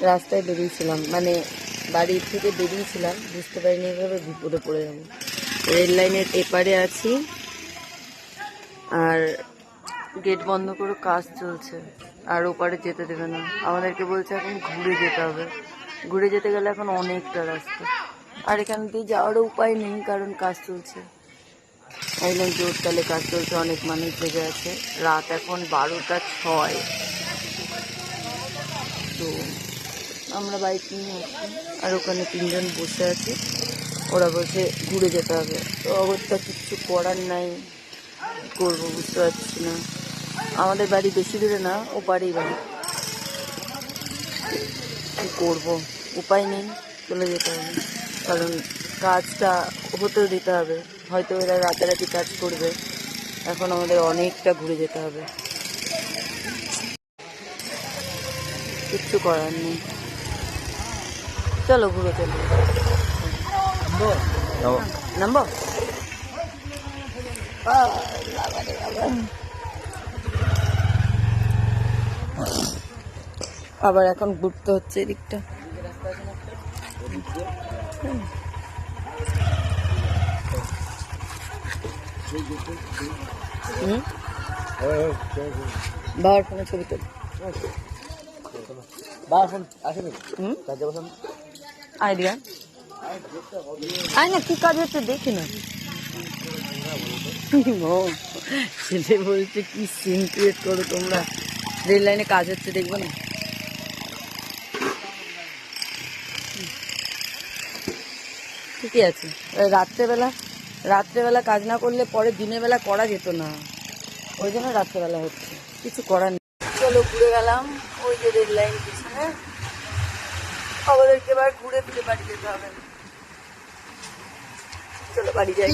রাস্তায় বেরিয়েছিলাম, মানে বাড়ি থেকে বেরিয়েছিলাম, বুঝতে পারিনি এভাবে বিপদে পড়ে যাবো। রেল লাইনের এপারে আছি আর গেট বন্ধ করে কাজ চলছে, আর ওপারে যেতে দেবে না, আমাদেরকে বলছে এখন ঘুরে যেতে হবে। ঘুরে যেতে গেলে এখন অনেকটা রাস্তা, আর এখান দিয়ে যাওয়ারও উপায় নেই কারণ কাজ চলছে। একদম জোরতালে কাজ চলছে, অনেক মানুষ জেগে আছে। রাত এখন 12টা 6। তো আমরা বাইক নিয়ে আসছি, আর ওখানে 3জন বসে আছে, ওরা বসে ঘুরে যেতে হবে। তো অবস্থা কিচ্ছু করার নাই, কী করবো বুঝতে পারছি না। আমাদের বাড়ি বেশি দূরে না, ওপারেই বাড়ি। কী করবো, উপায় নেই, চলে যেতে হবে, কারণ কাজটা হতেও দিতে হবে। হয়তো এরা রাতারাতি কাজ করবে, এখন আমাদের অনেকটা ঘুরে যেতে হবে, কিচ্ছু করার নেই। চলো ঘুরে চলো, নামবো। আবার এখন ঘুরতে হচ্ছে এদিকটা। বাবার ফোনে ছবি তোল। আইডিয়া আয় না, কি কাজ হচ্ছে দেখি না। ছেলে বলছে কি সিন ক্রিয়েট করো তোমরা, রেল লাইনে কাজ হচ্ছে দেখবো না। ঠিকই আছে, রাত্রেবেলা কাজ না করলে পরে দিনের বেলা করা যেত না, ওই জন্য রাত্রেবেলা হচ্ছে, কিছু করার নেই। চলো ঘুরে গেলাম, ওই যে রেল লাইন পিছনে, আমাদেরকে এবার ঘুরে ফিরে বাড়ি যেতে হবে। চলো বাড়ি যাই।